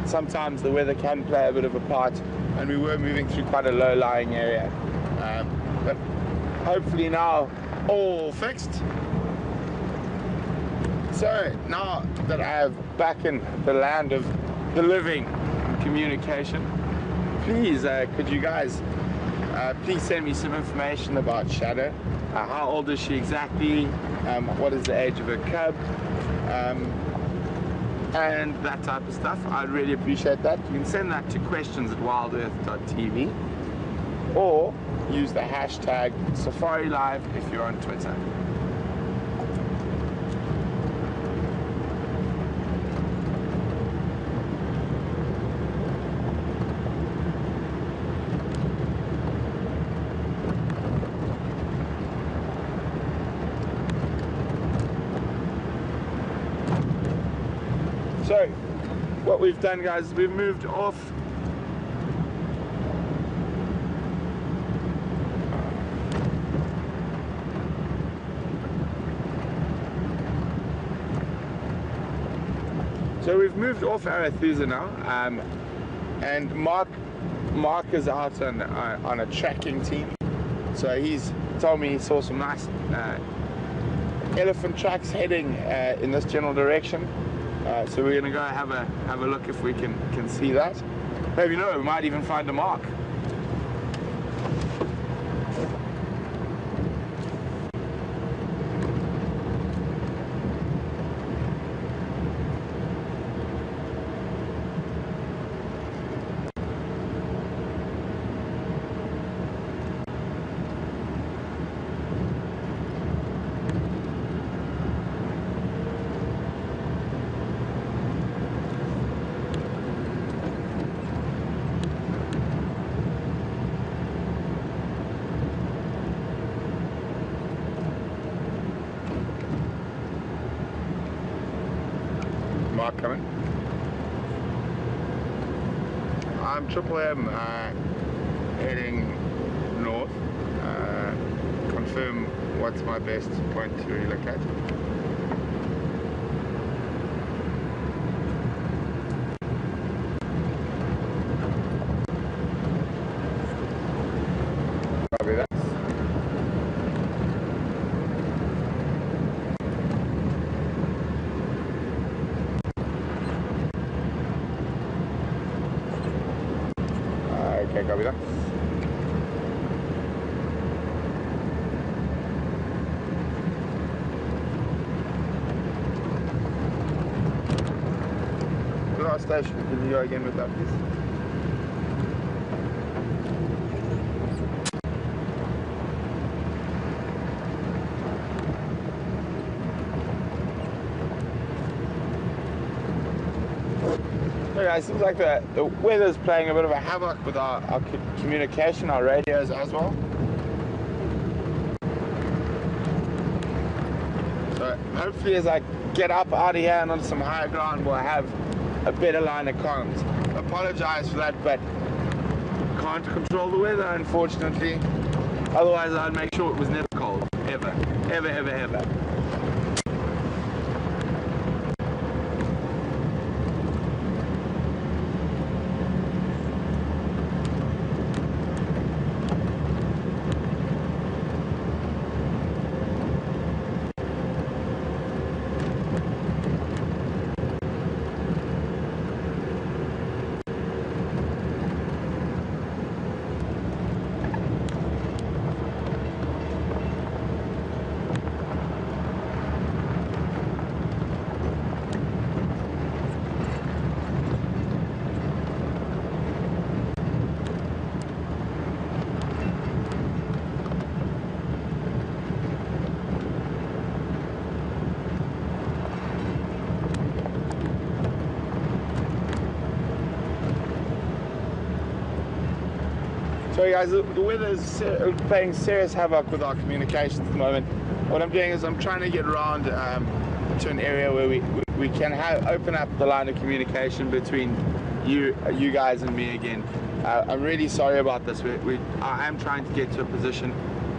sometimes the weather can play a bit of a part, and we were moving through quite a low-lying area. But hopefully now all fixed. So now that I have back in the land of the living communication, please could you guys please send me some information about Shadow. How old is she exactly? What is the age of her cub? And that type of stuff. I'd really appreciate that. You can send that to questions@wildearth.tv or use the hashtag SafariLive if you're on Twitter. So, what we've done, guys, is we've moved off Arethusa now, and Mark is out on a tracking team. So he's told me he saw some nice elephant tracks heading in this general direction. So we're going to go have a look if we can see that. Maybe no, we might even find a mark. Mark coming. I'm Triple M heading north. Confirm what's my best point to look at. Probably that. Okay, copy that. Last station, can you go again with that, please? So guys, seems like the weather's playing a bit of a havoc with our communication, our radios as well. So hopefully as I get up out of here and on some higher ground, we'll have a better line of comms. Apologize for that, but can't control the weather, unfortunately. Otherwise I'd make sure it was never cold, ever, ever, ever, ever. So guys, the weather is playing serious havoc with our communications at the moment. What I'm doing is I'm trying to get around to an area where we can open up the line of communication between you guys and me again. I'm really sorry about this. I am trying to get to a position.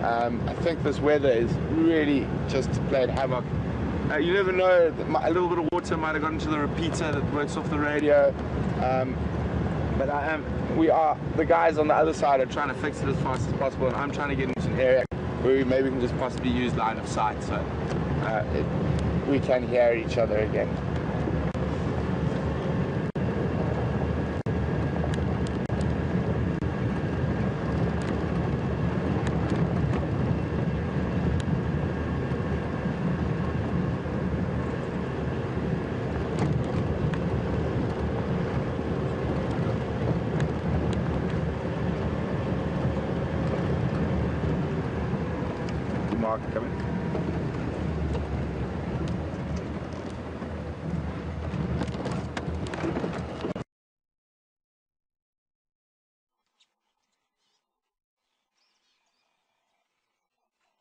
I think this weather is really just played havoc You never know, a little bit of water might have gone into the repeater that works off the radio. But we are, the guys on the other side are trying to fix it as fast as possible, and I'm trying to get into an area where we maybe can just possibly use line of sight, so we can hear each other again. Mark coming.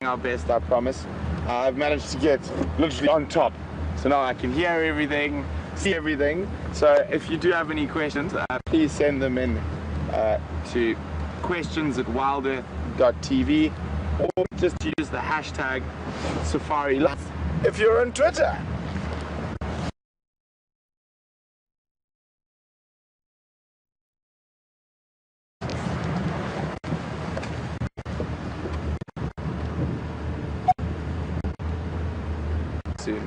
Our best, I promise. I've managed to get literally on top, so now I can hear everything, see everything. So if you do have any questions, please send them in to questions@WildEarthTV, or just use the hashtag SafariLife if you're on Twitter. Soon.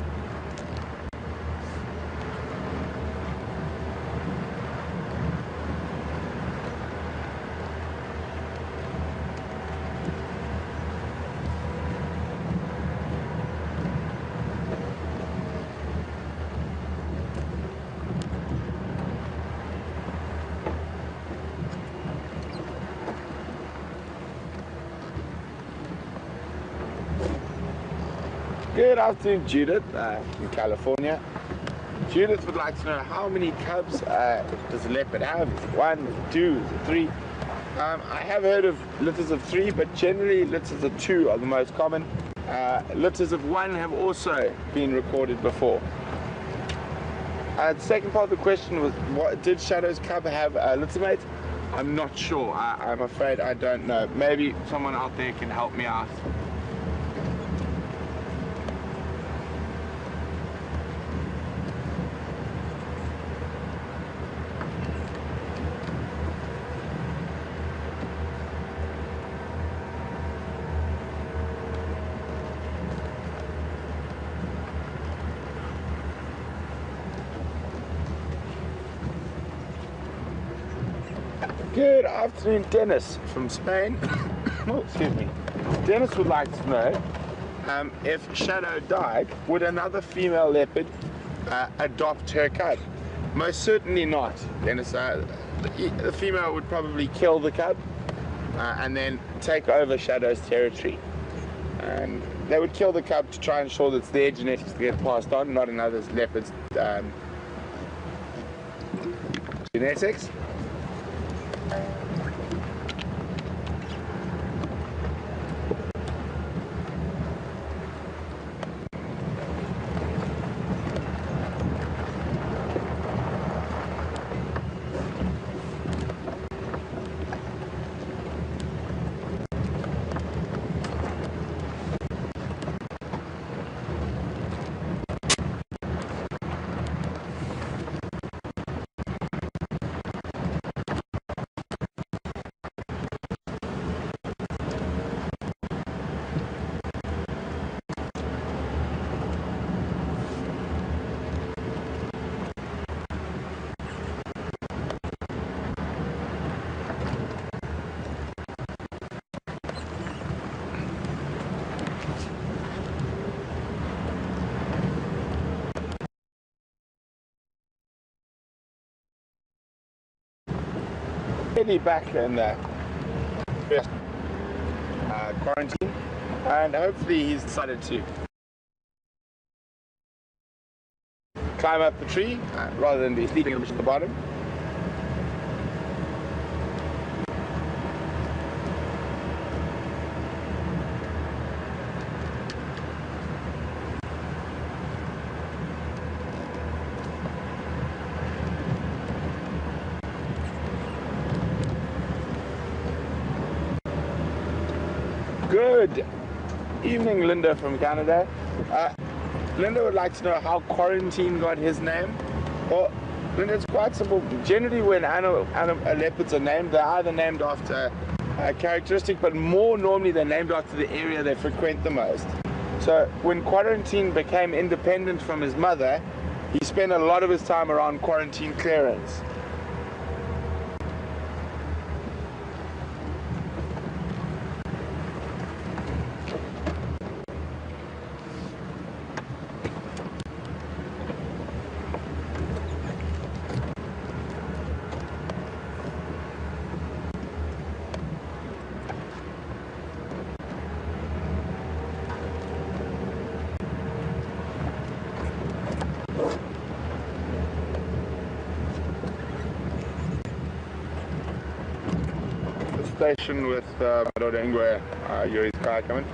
Good afternoon, Judith in California. Judith would like to know, how many cubs does a leopard have? Is it 1, is it 2, is it 3? I have heard of litters of 3, but generally litters of 2 are the most common. Litters of 1 have also been recorded before. The second part of the question was, did Shadow's cub have a littermate? I'm not sure. I'm afraid I don't know. Maybe someone out there can help me out. Good afternoon, Dennis from Spain. Oh, excuse me. Dennis would like to know, if Shadow died, would another female leopard adopt her cub? Most certainly not, Dennis. The female would probably kill the cub and then take over Shadow's territory. And they would kill the cub to try and ensure that it's their genetics to get passed on, not another leopard's genetics. Back in the quarantine, and hopefully he's decided to climb up the tree rather than be sleeping at the bottom. Good evening, Linda from Canada. Linda would like to know how Quarantine got his name. Well, Linda, it's quite simple. Generally, when leopards are named, they're either named after a characteristic, but more normally they're named after the area they frequent the most. So when Quarantine became independent from his mother, he spent a lot of his time around quarantine clearance. Station with my daughter Ingwe, Yuri's car coming.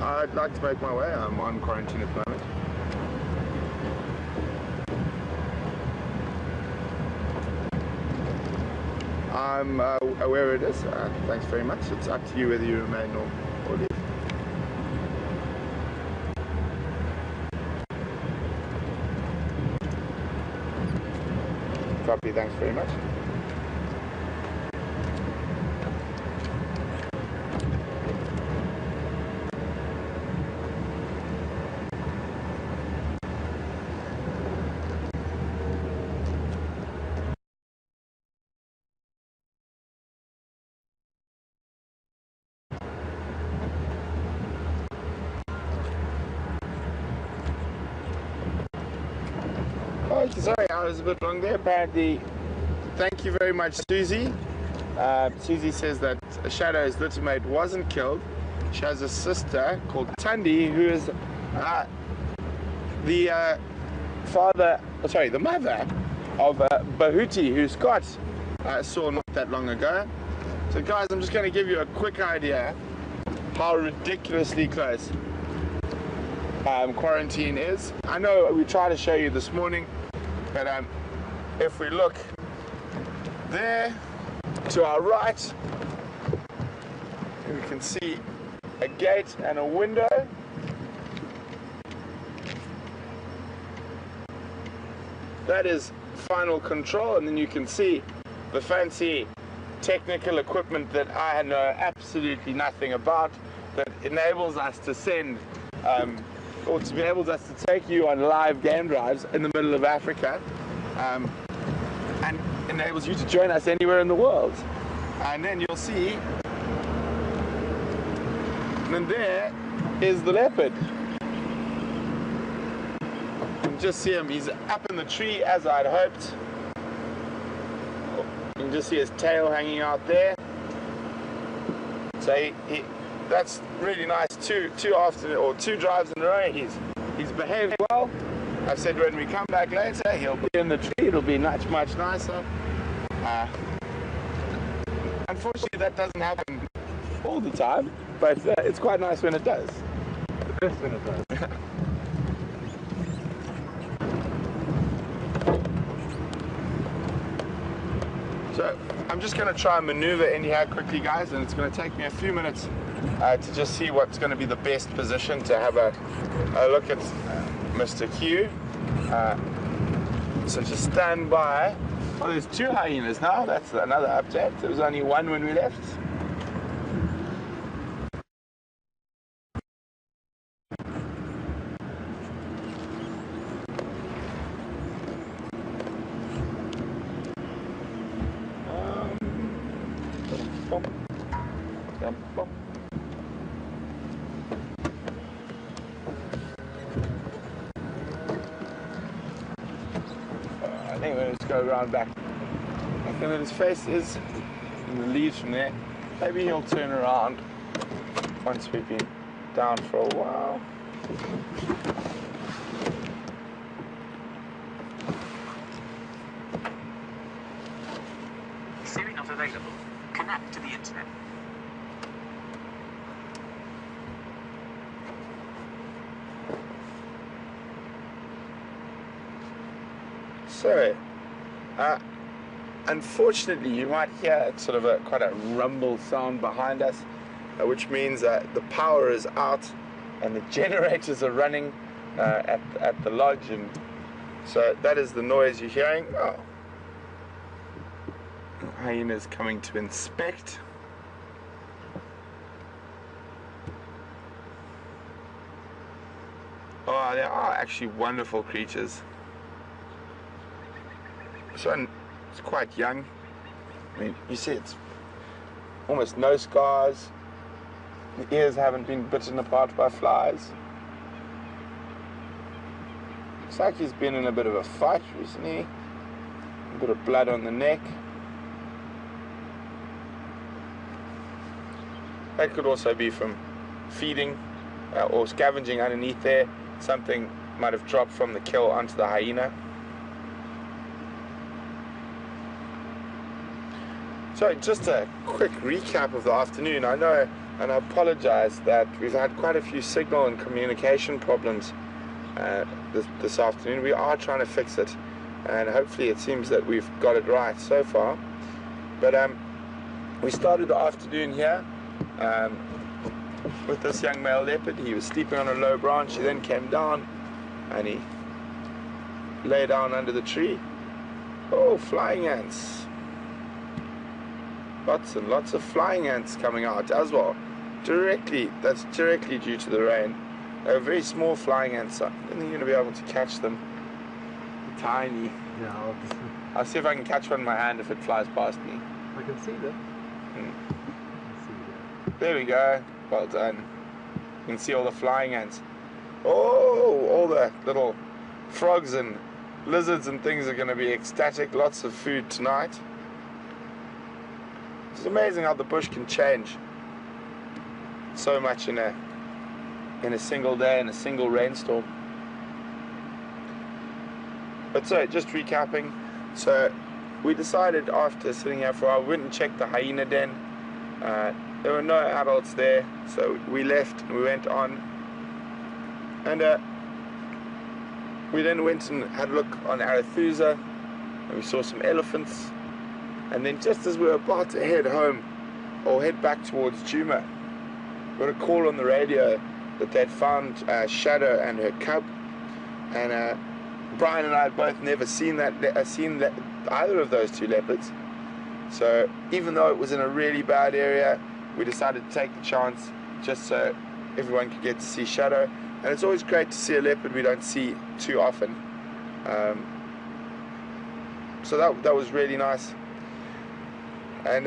I'd like to make my way. I'm on quarantine at the moment. I'm aware it is. Thanks very much. It's up to you whether you remain or leave. Copy, thanks very much. Oh, sorry, I was a bit wrong there. Apparently, thank you very much, Susie. Susie says that Shadow's little mate wasn't killed. She has a sister called Tundi, who is the mother of Bahuti, who Scott saw not that long ago. So guys, I'm just going to give you a quick idea how ridiculously close Quarantine is. I know we tried to show you this morning, but if we look there to our right, we can see a gate and a window. That is final control, and then you can see the fancy technical equipment that I know absolutely nothing about, that enables us to send or to be able to take you on live game drives in the middle of Africa, and enables you to join us anywhere in the world. And then you'll see, and then there is the leopard. You can just see him, he's up in the tree as I'd hoped. You can just see his tail hanging out there. So that's really nice. Two drives in a row. He's behaved well. I've said when we come back later, he'll be in the tree. It'll be much nicer. Unfortunately, that doesn't happen all the time, but it's quite nice when it does. The best when it does. So I'm just going to try and maneuver in here quickly, guys, and it's going to take me a few minutes to just see what's going to be the best position to have a look at Mr. Q. So just stand by. Oh, there's two hyenas now. That's another update. There was only one when we left. I think we'll just go around back. I think that his face is in the leaves from there. Maybe he'll turn around once we've been down for a while. Siri not available. Connect to the internet. So, unfortunately, you might hear sort of quite a rumble sound behind us. which means that the power is out and the generators are running at the lodge, and so that is the noise you're hearing. Oh, hyenas coming to inspect. Oh, they are actually wonderful creatures. This one is quite young. I mean, you see it's almost no scars. The ears haven't been bitten apart by flies. Looks like he's been in a bit of a fight recently. A bit of blood on the neck. That could also be from feeding or scavenging underneath there. Something might have dropped from the kill onto the hyena. So just a quick recap of the afternoon. I know, and I apologize that we've had quite a few signal and communication problems this afternoon. We are trying to fix it, and hopefully it seems that we've got it right so far. But we started the afternoon here with this young male leopard. He was sleeping on a low branch. He then came down and he lay down under the tree. Oh, flying ants. Lots and lots of flying ants coming out as well. That's directly due to the rain. They're very small flying ants. I don't think you're going to be able to catch them. They're tiny. Yeah, I'll see if I can catch one in my hand if it flies past me. I can see them. I can see them. There we go. Well done. You can see all the flying ants. Oh, all the little frogs and lizards and things are going to be ecstatic. Lots of food tonight. It's amazing how the bush can change so much in a single day, in a single rainstorm. But so, just recapping. So, we decided after sitting here for a while, we went and checked the hyena den. There were no adults there, so we left and we went on. And we then went and had a look on Arathusa, and we saw some elephants. And then just as we were about to head home, or head back towards Djuma, we got a call on the radio that they'd found Shadow and her cub. And Brian and I had both never seen either of those two leopards. So even though it was in a really bad area, we decided to take the chance just so everyone could get to see Shadow. And it's always great to see a leopard we don't see too often. So that was really nice. And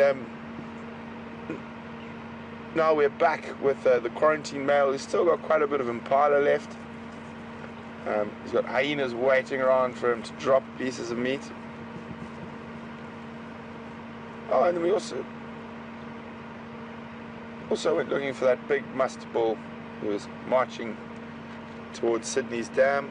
now we're back with the quarantine male. He's still got quite a bit of impala left. He's got hyenas waiting around for him to drop pieces of meat. Oh, and then we also went looking for that big muster bull who was marching towards Sydney's dam.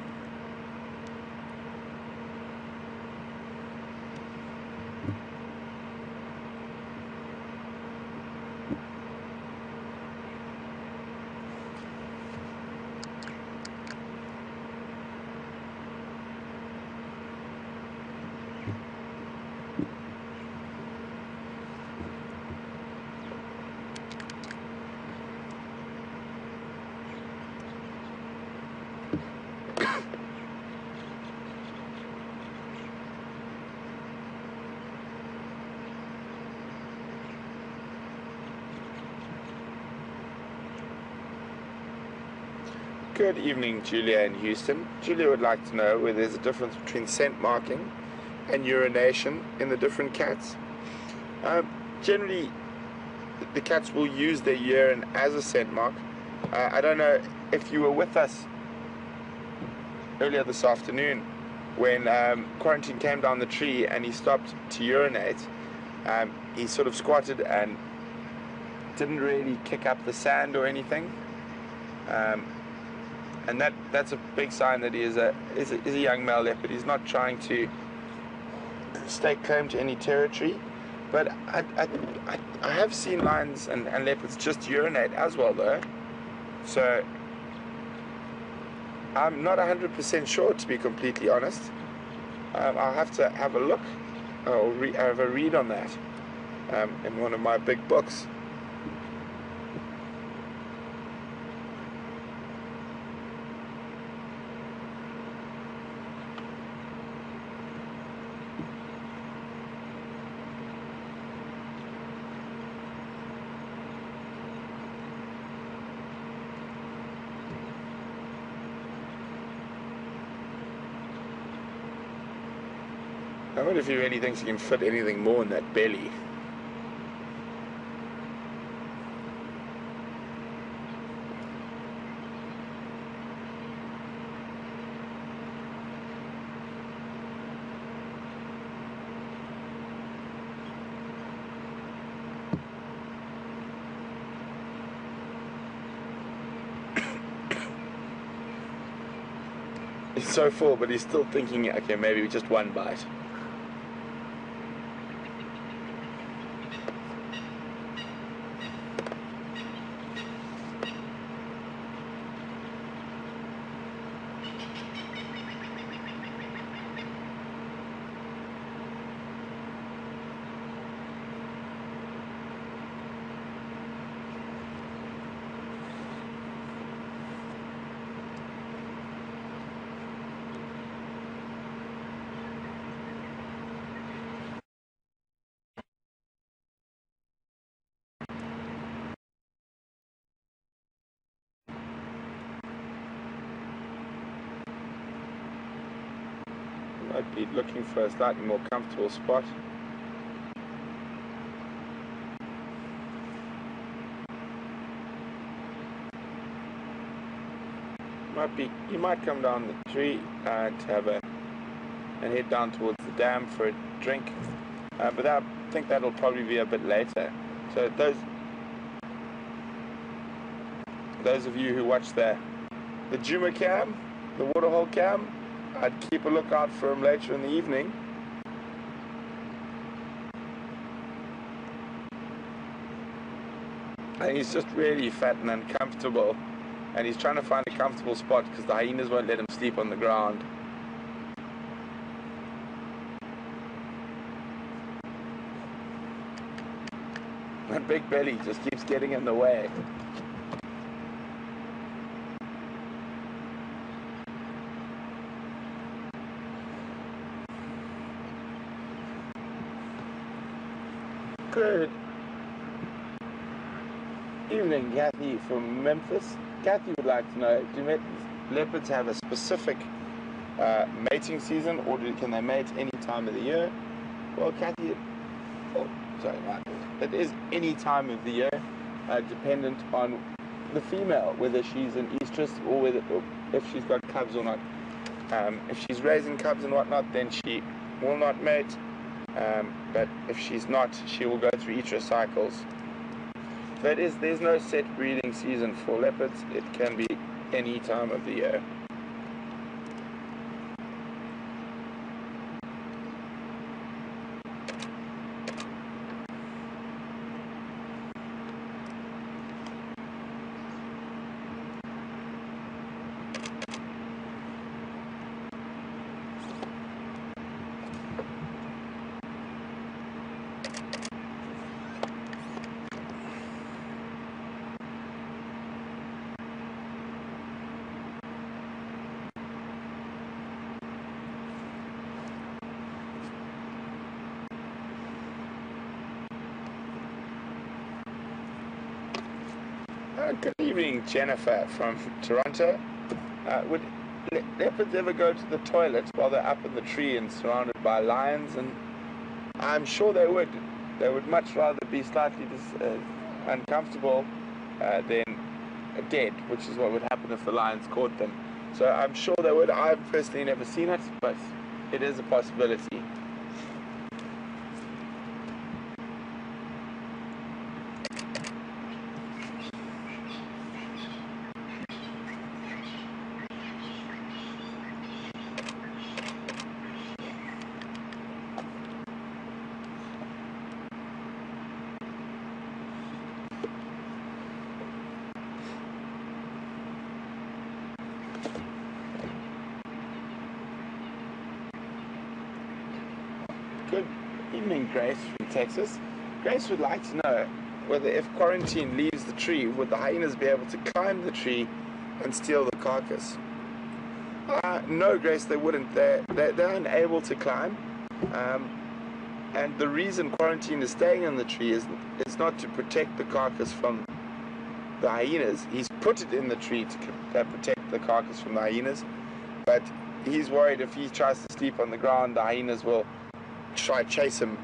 Good evening, Julia in Houston. Julia would like to know whether there's a difference between scent marking and urination in the different cats. Generally, the cats will use their urine as a scent mark. I don't know if you were with us earlier this afternoon when Quarantine came down the tree and he stopped to urinate. He sort of squatted and didn't really kick up the sand or anything. And that's a big sign that he is a young male leopard. He's not trying to stake claim to any territory. But I have seen lions and leopards just urinate as well, though. So I'm not 100% sure, to be completely honest. I'll have to have a look or have a read on that in one of my big books. I wonder if he really thinks he can fit anything more in that belly. He's so full, but he's still thinking, okay, maybe just one bite. Might be looking for a slightly more comfortable spot. He might come down the tree to have and head down towards the dam for a drink, but I think that'll probably be a bit later. So those of you who watch the Djuma cam, the waterhole cam, I'd keep a lookout for him later in the evening. And he's just really fat and uncomfortable, and he's trying to find a comfortable spot because the hyenas won't let him sleep on the ground. That big belly just keeps getting in the way. Good evening, Kathy from Memphis. Kathy would like to know, do leopards have a specific mating season, or can they mate any time of the year? Well, Kathy, it is any time of the year, dependent on the female, whether she's an estrus or if she's got cubs or not. If she's raising cubs and whatnot, then she will not mate. But if she's not, she will go through each cycles. So there's no set breeding season for leopards. It can be any time of the year. Good evening, Jennifer from Toronto. Would leopards ever go to the toilet while they're up in the tree and surrounded by lions? And I'm sure they would. They would much rather be slightly uncomfortable than dead, which is what would happen if the lions caught them. So I'm sure they would. I've personally never seen it, but it is a possibility. Good evening, Grace from Texas. Grace would like to know whether if quarantine leaves the tree, would the hyenas be able to climb the tree and steal the carcass? No, Grace, they wouldn't. They're unable to climb. And the reason quarantine is staying in the tree is it's not to protect the carcass from the hyenas. He's put it in the tree to protect the carcass from the hyenas, but he's worried if he tries to sleep on the ground, the hyenas will try chase him.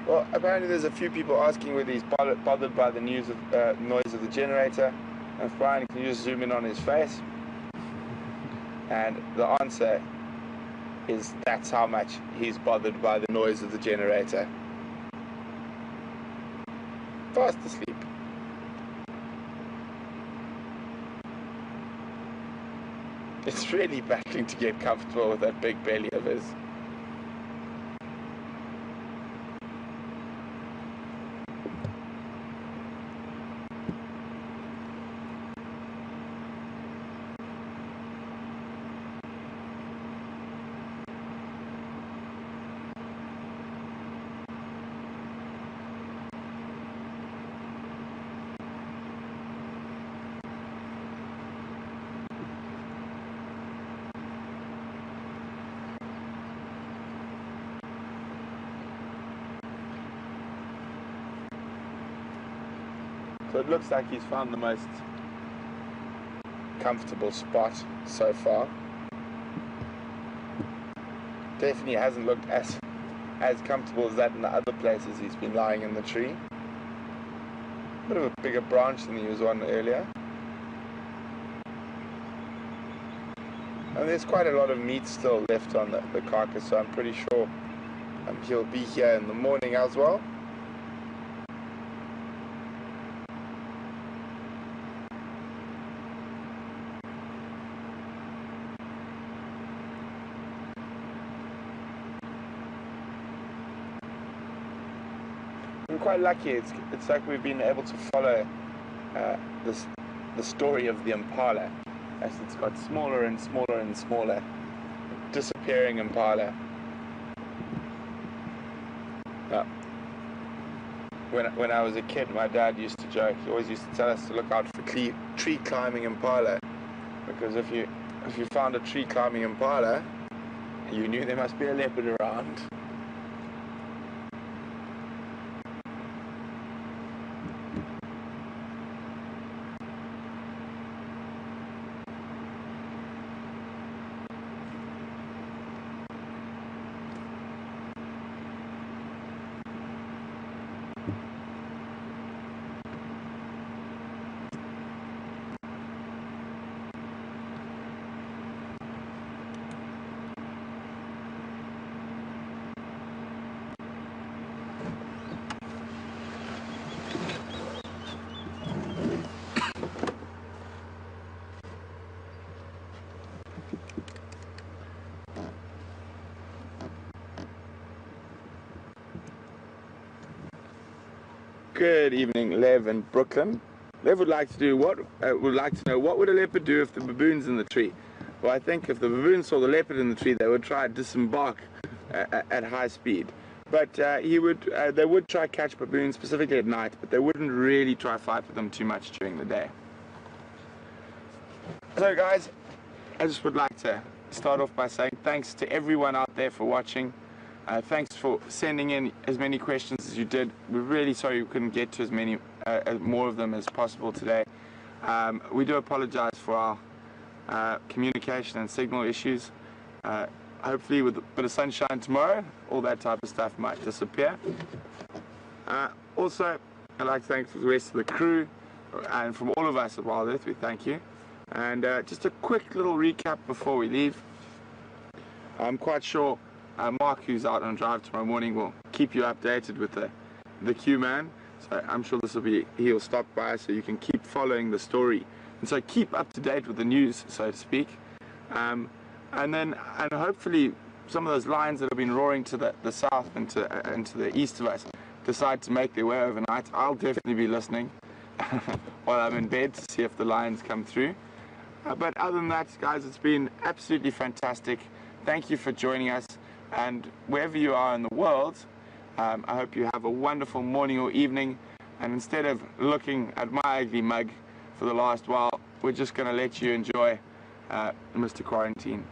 Well, apparently there's a few people asking whether he's bothered by the noise of the generator. And Brian, can you just zoom in on his face? And the answer is that's how much he's bothered by the noise of the generator. Fast asleep. It's really battling to get comfortable with that big belly of his. So it looks like he's found the most comfortable spot so far. Definitely hasn't looked as comfortable as that in the other places he's been lying in the tree. Bit of a bigger branch than he was on earlier. And there's quite a lot of meat still left on the carcass, so I'm pretty sure he'll be here in the morning as well. I'm quite lucky. It's like we've been able to follow the story of the impala as it's got smaller and smaller and smaller, disappearing impala. When I was a kid, my dad used to joke. He always used to tell us to look out for tree climbing impala, because if you found a tree climbing impala, you knew there must be a leopard around. Good evening, Lev in Brooklyn. Lev would like to know what would a leopard do if the baboon's in the tree. Well, I think if the baboon saw the leopard in the tree, they would try to disembark at high speed. But they would try catch baboons specifically at night, but they wouldn't really try fight with them too much during the day. So guys, I just would like to start off by saying thanks to everyone out there for watching. Thanks for sending in as many questions as you did. We're really sorry we couldn't get to as many, more of them as possible today. We do apologize for our communication and signal issues. Hopefully with a bit of sunshine tomorrow, all that type of stuff might disappear. Also, I'd like to thank the rest of the crew, and from all of us at Wild Earth, we thank you. And just a quick little recap before we leave. I'm quite sure Mark, who's out on a drive tomorrow morning, will keep you updated with the Q-Man. So I'm sure he'll stop by so you can keep following the story. And so keep up to date with the news, so to speak. And hopefully some of those lions that have been roaring to the south and to the east of us decide to make their way overnight. I'll definitely be listening while I'm in bed to see if the lions come through. But other than that, guys, it's been absolutely fantastic. Thank you for joining us. And wherever you are in the world, I hope you have a wonderful morning or evening. And instead of looking at my ugly mug for the last while, we're just going to let you enjoy Mr. Quarantine.